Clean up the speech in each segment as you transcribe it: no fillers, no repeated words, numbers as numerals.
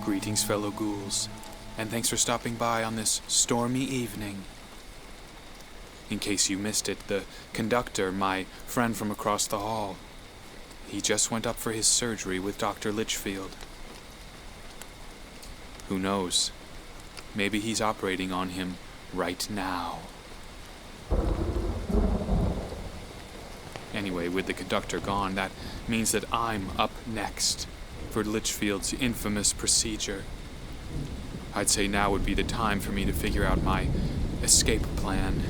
Greetings, fellow ghouls, and thanks for stopping by on this stormy evening. In case you missed it, the conductor, my friend from across the hall, he just went up for his surgery with Dr. Litchfield. Who knows? Maybe he's operating on him right now. Anyway, with the conductor gone, that means that I'm up next for Litchfield's infamous procedure. I'd say now would be the time for me to figure out my escape plan.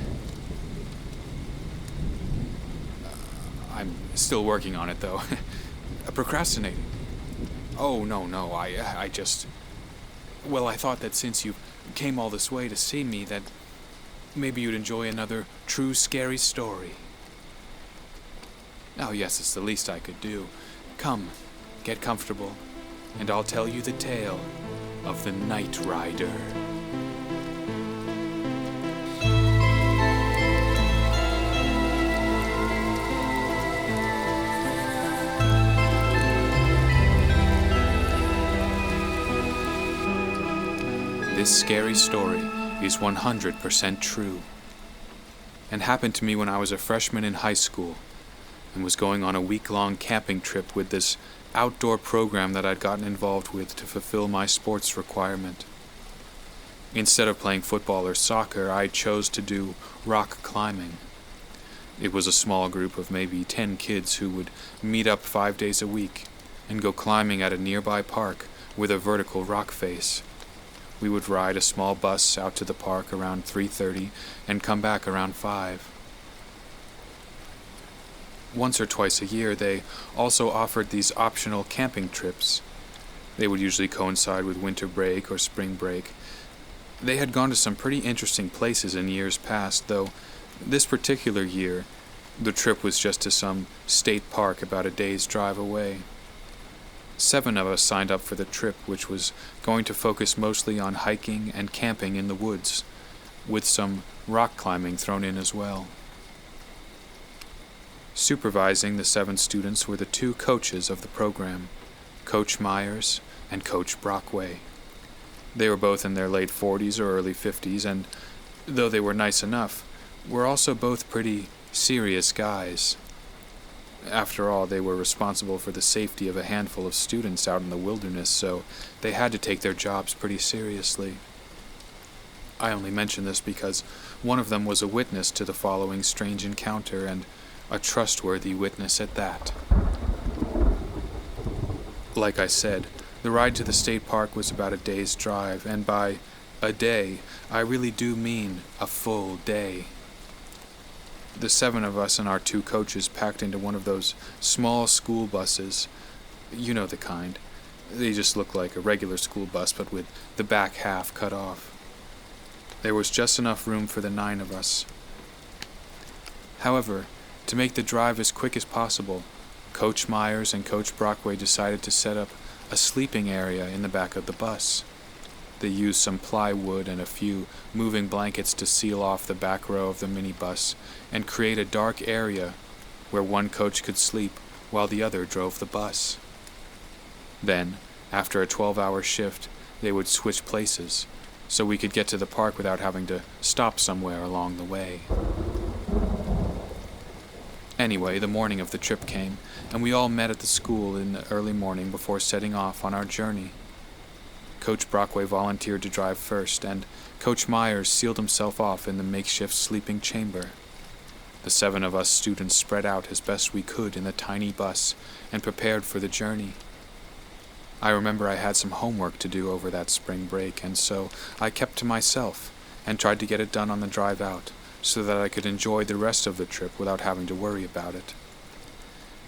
I'm still working on it, though. Procrastinating. Oh, no, I just... Well, I thought that since you came all this way to see me, that maybe you'd enjoy another true scary story. Oh, yes, it's the least I could do. Come, get comfortable, and I'll tell you the tale of the Night Rider. This scary story is 100% true, and happened to me when I was a freshman in high school and was going on a week-long camping trip with this outdoor program that I'd gotten involved with to fulfill my sports requirement. Instead of playing football or soccer, I chose to do rock climbing. It was a small group of maybe 10 kids who would meet up 5 days a week and go climbing at a nearby park with a vertical rock face. We would ride a small bus out to the park around 3:30 and come back around 5. Once or twice a year, they also offered these optional camping trips. They would usually coincide with winter break or spring break. They had gone to some pretty interesting places in years past, though this particular year, the trip was just to some state park about a day's drive away. 7 of us signed up for the trip, which was going to focus mostly on hiking and camping in the woods, with some rock climbing thrown in as well. Supervising the 7 students were the 2 coaches of the program, Coach Myers and Coach Brockway. They were both in their late 40s or early 50s, and though they were nice enough, were also both pretty serious guys. After all, they were responsible for the safety of a handful of students out in the wilderness, so they had to take their jobs pretty seriously. I only mention this because one of them was a witness to the following strange encounter, and a trustworthy witness at that. Like I said, the ride to the state park was about a day's drive, and by a day, I really do mean a full day. The 7 of us and our 2 coaches packed into one of those small school buses. You know the kind. They just look like a regular school bus, but with the back half cut off. There was just enough room for the 9 of us. However, to make the drive as quick as possible, Coach Myers and Coach Brockway decided to set up a sleeping area in the back of the bus. They used some plywood and a few moving blankets to seal off the back row of the minibus and create a dark area where one coach could sleep while the other drove the bus. Then, after a 12-hour shift, they would switch places so we could get to the park without having to stop somewhere along the way. Anyway, the morning of the trip came, and we all met at the school in the early morning before setting off on our journey. Coach Brockway volunteered to drive first, and Coach Myers sealed himself off in the makeshift sleeping chamber. The 7 of us students spread out as best we could in the tiny bus and prepared for the journey. I remember I had some homework to do over that spring break, and so I kept to myself and tried to get it done on the drive out, so that I could enjoy the rest of the trip without having to worry about it.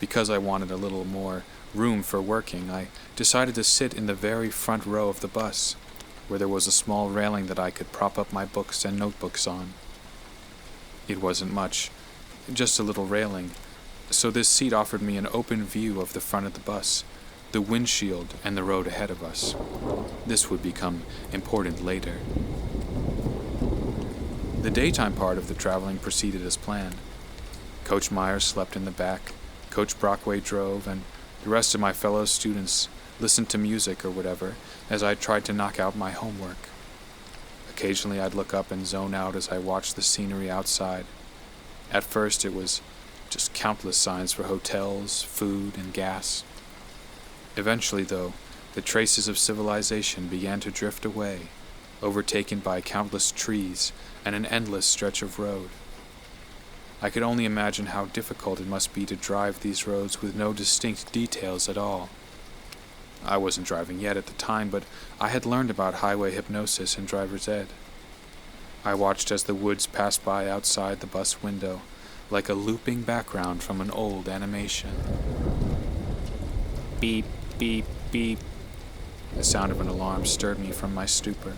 Because I wanted a little more room for working, I decided to sit in the very front row of the bus, where there was a small railing that I could prop up my books and notebooks on. It wasn't much, just a little railing, so this seat offered me an open view of the front of the bus, the windshield, and the road ahead of us. This would become important later. The daytime part of the traveling proceeded as planned. Coach Myers slept in the back, Coach Brockway drove, and the rest of my fellow students listened to music or whatever as I tried to knock out my homework. Occasionally I'd look up and zone out as I watched the scenery outside. At first it was just countless signs for hotels, food, and gas. Eventually, though, the traces of civilization began to drift away, overtaken by countless trees and an endless stretch of road. I could only imagine how difficult it must be to drive these roads with no distinct details at all. I wasn't driving yet at the time, but I had learned about highway hypnosis in driver's ed. I watched as the woods passed by outside the bus window, like a looping background from an old animation. Beep, beep, beep. The sound of an alarm stirred me from my stupor.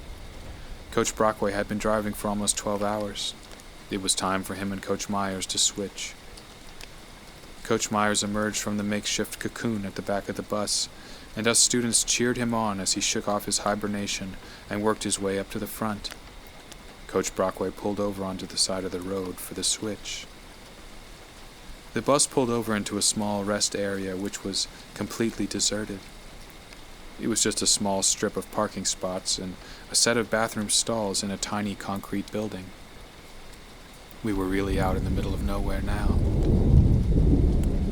Coach Brockway had been driving for almost 12 hours. It was time for him and Coach Myers to switch. Coach Myers emerged from the makeshift cocoon at the back of the bus, and us students cheered him on as he shook off his hibernation and worked his way up to the front. Coach Brockway pulled over onto the side of the road for the switch. The bus pulled over into a small rest area which was completely deserted. It was just a small strip of parking spots and a set of bathroom stalls in a tiny concrete building. We were really out in the middle of nowhere now.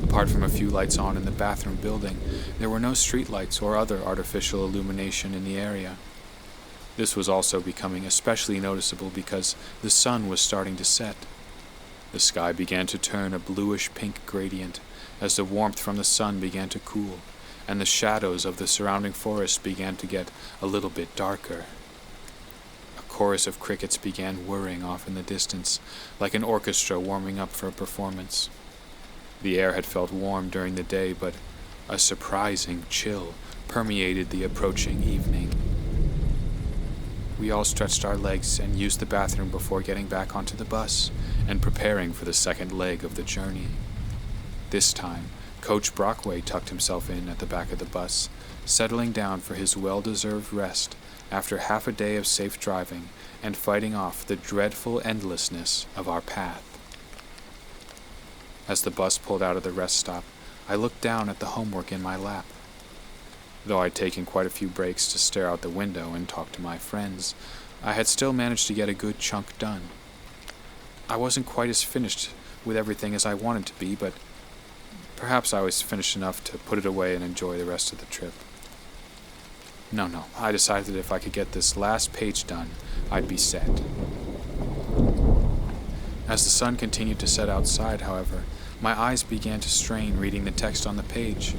Apart from a few lights on in the bathroom building, there were no streetlights or other artificial illumination in the area. This was also becoming especially noticeable because the sun was starting to set. The sky began to turn a bluish-pink gradient as the warmth from the sun began to cool, and the shadows of the surrounding forest began to get a little bit darker. A chorus of crickets began whirring off in the distance, like an orchestra warming up for a performance. The air had felt warm during the day, but a surprising chill permeated the approaching evening. We all stretched our legs and used the bathroom before getting back onto the bus and preparing for the second leg of the journey. This time, Coach Brockway tucked himself in at the back of the bus, settling down for his well-deserved rest after half a day of safe driving and fighting off the dreadful endlessness of our path. As the bus pulled out of the rest stop, I looked down at the homework in my lap. Though I'd taken quite a few breaks to stare out the window and talk to my friends, I had still managed to get a good chunk done. I wasn't quite as finished with everything as I wanted to be, but perhaps I was finished enough to put it away and enjoy the rest of the trip. No, I decided that if I could get this last page done, I'd be set. As the sun continued to set outside, however, my eyes began to strain reading the text on the page.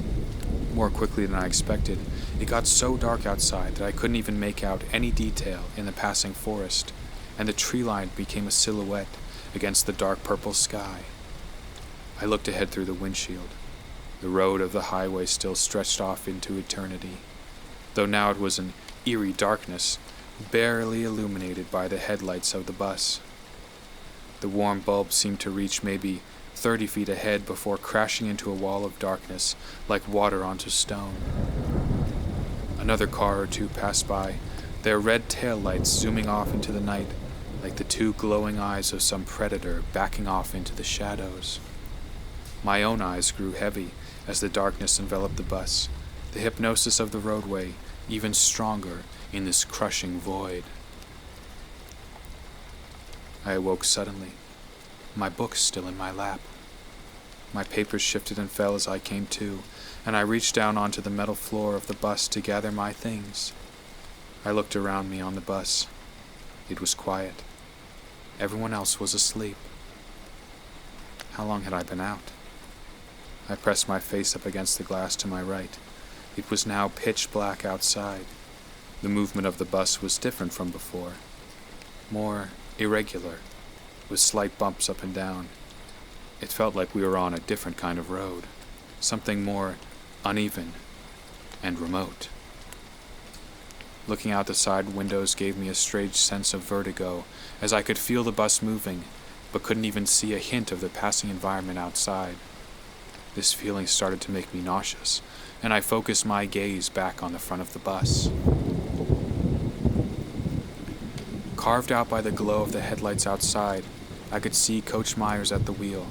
More quickly than I expected, it got so dark outside that I couldn't even make out any detail in the passing forest, and the tree line became a silhouette against the dark purple sky. I looked ahead through the windshield. The road of the highway still stretched off into eternity, though now it was an eerie darkness, barely illuminated by the headlights of the bus. The warm bulb seemed to reach maybe 30 feet ahead before crashing into a wall of darkness like water onto stone. Another car or two passed by, their red taillights zooming off into the night like the two glowing eyes of some predator backing off into the shadows. My own eyes grew heavy as the darkness enveloped the bus, the hypnosis of the roadway even stronger in this crushing void. I awoke suddenly, my book still in my lap. My papers shifted and fell as I came to, and I reached down onto the metal floor of the bus to gather my things. I looked around me on the bus. It was quiet. Everyone else was asleep. How long had I been out? I pressed my face up against the glass to my right. It was now pitch black outside. The movement of the bus was different from before. More irregular, with slight bumps up and down. It felt like we were on a different kind of road, something more uneven and remote. Looking out the side windows gave me a strange sense of vertigo, as I could feel the bus moving, but couldn't even see a hint of the passing environment outside. This feeling started to make me nauseous, and I focused my gaze back on the front of the bus. Carved out by the glow of the headlights outside, I could see Coach Myers at the wheel,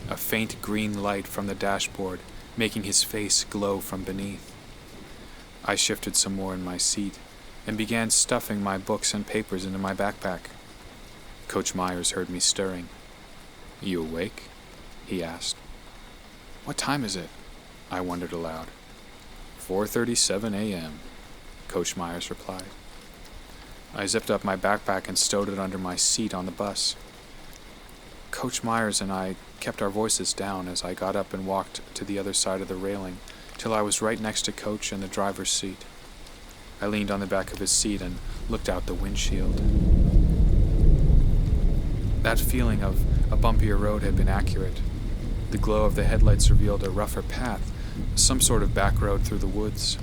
a faint green light from the dashboard making his face glow from beneath. I shifted some more in my seat and began stuffing my books and papers into my backpack. Coach Myers heard me stirring. "You awake?" he asked. "What time is it?" I wondered aloud. 4:37 a.m., Coach Myers replied. I zipped up my backpack and stowed it under my seat on the bus. Coach Myers and I kept our voices down as I got up and walked to the other side of the railing till I was right next to Coach in the driver's seat. I leaned on the back of his seat and looked out the windshield. That feeling of a bumpier road had been accurate. The glow of the headlights revealed a rougher path, some sort of back road through the woods.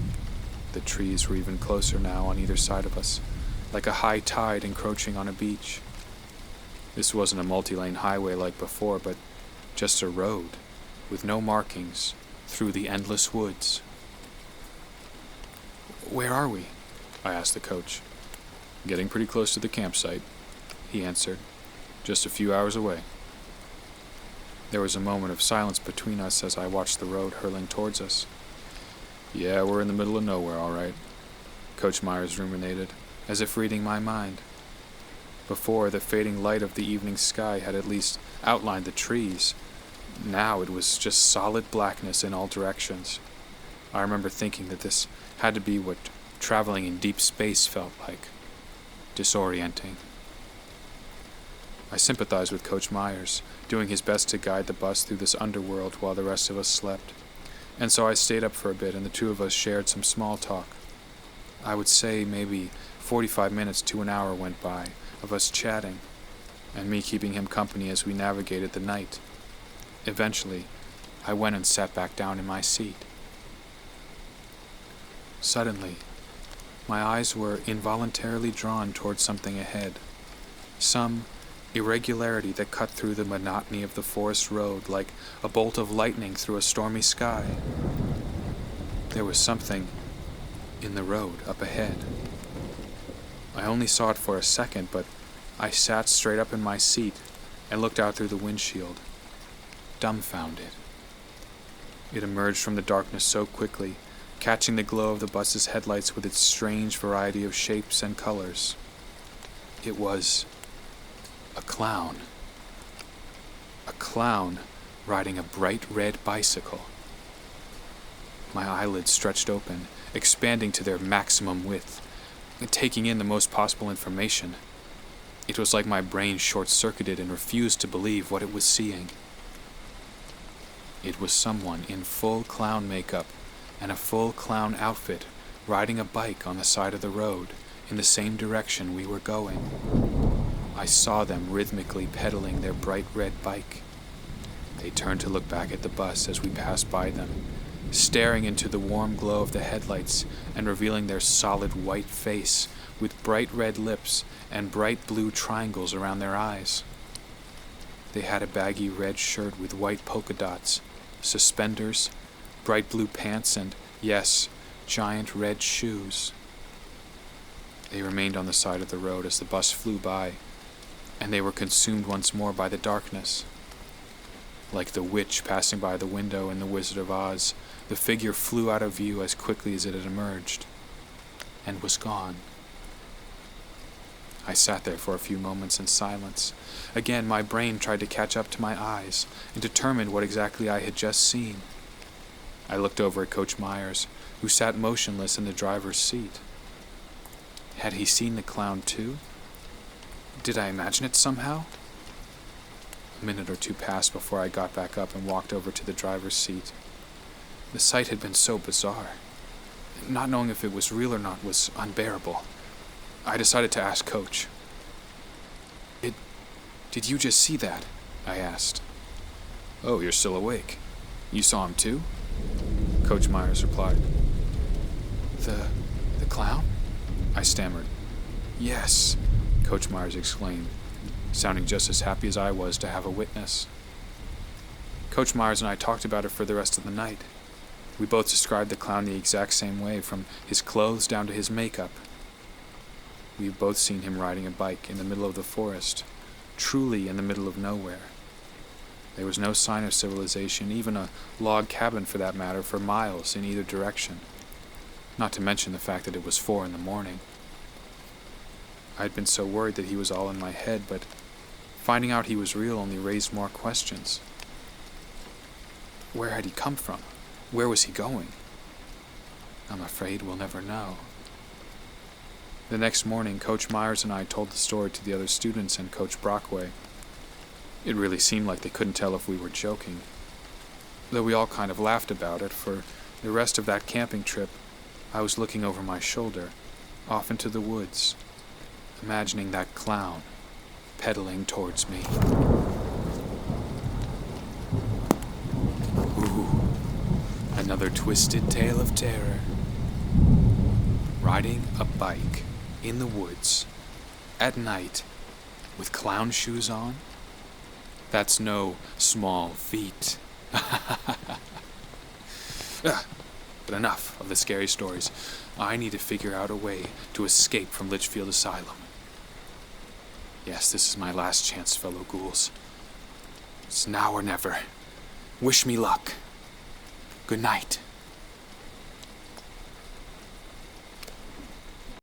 The trees were even closer now on either side of us, like a high tide encroaching on a beach. This wasn't a multi-lane highway like before, but just a road, with no markings, through the endless woods. "Where are we?" I asked the coach. "Getting pretty close to the campsite," he answered. "Just a few hours away." There was a moment of silence between us as I watched the road hurling towards us. "Yeah, we're in the middle of nowhere, all right," Coach Myers ruminated, as if reading my mind. Before, the fading light of the evening sky had at least outlined the trees. Now it was just solid blackness in all directions. I remember thinking that this had to be what traveling in deep space felt like. Disorienting. I sympathized with Coach Myers, doing his best to guide the bus through this underworld while the rest of us slept. And so I stayed up for a bit and the two of us shared some small talk. I would say maybe 45 minutes to an hour went by of us chatting, and me keeping him company as we navigated the night. Eventually, I went and sat back down in my seat. Suddenly, my eyes were involuntarily drawn towards something ahead. Some irregularity that cut through the monotony of the forest road like a bolt of lightning through a stormy sky. There was something in the road up ahead. I only saw it for a second, but I sat straight up in my seat and looked out through the windshield, dumbfounded. It emerged from the darkness so quickly, catching the glow of the bus's headlights with its strange variety of shapes and colors. It was a clown. A clown riding a bright red bicycle. My eyelids stretched open, expanding to their maximum width, taking in the most possible information. It was like my brain short-circuited and refused to believe what it was seeing. It was someone in full clown makeup and a full clown outfit riding a bike on the side of the road in the same direction we were going. I saw them rhythmically pedaling their bright red bike. They turned to look back at the bus as we passed by them, staring into the warm glow of the headlights and revealing their solid white face with bright red lips and bright blue triangles around their eyes. They had a baggy red shirt with white polka dots, suspenders, bright blue pants, and, yes, giant red shoes. They remained on the side of the road as the bus flew by, and they were consumed once more by the darkness. Like the witch passing by the window in The Wizard of Oz, the figure flew out of view as quickly as it had emerged, and was gone. I sat there for a few moments in silence. Again, my brain tried to catch up to my eyes and determine what exactly I had just seen. I looked over at Coach Myers, who sat motionless in the driver's seat. Had he seen the clown too? Did I imagine it somehow? A minute or two passed before I got back up and walked over to the driver's seat. The sight had been so bizarre. Not knowing if it was real or not was unbearable. I decided to ask Coach. Did you just see that?" I asked. "Oh, you're still awake. You saw him too?" Coach Myers replied. The clown?" I stammered. "Yes," Coach Myers exclaimed, sounding just as happy as I was to have a witness. Coach Myers and I talked about it for the rest of the night. We both described the clown the exact same way, from his clothes down to his makeup. We've both seen him riding a bike in the middle of the forest, truly in the middle of nowhere. There was no sign of civilization, even a log cabin for that matter, for miles in either direction. not to mention the fact that it was 4 in the morning. I had been so worried that he was all in my head, but finding out he was real only raised more questions. Where had he come from? Where was he going? I'm afraid we'll never know. The next morning, Coach Myers and I told the story to the other students and Coach Brockway. It really seemed like they couldn't tell if we were joking, though we all kind of laughed about it. For the rest of that camping trip, I was looking over my shoulder, off into the woods, imagining that clown pedaling towards me. Ooh, another twisted tale of terror. Riding a bike in the woods at night with clown shoes on? That's no small feat. But enough of the scary stories. I need to figure out a way to escape from Litchfield Asylum. Yes, this is my last chance, fellow ghouls. It's now or never. Wish me luck. Good night.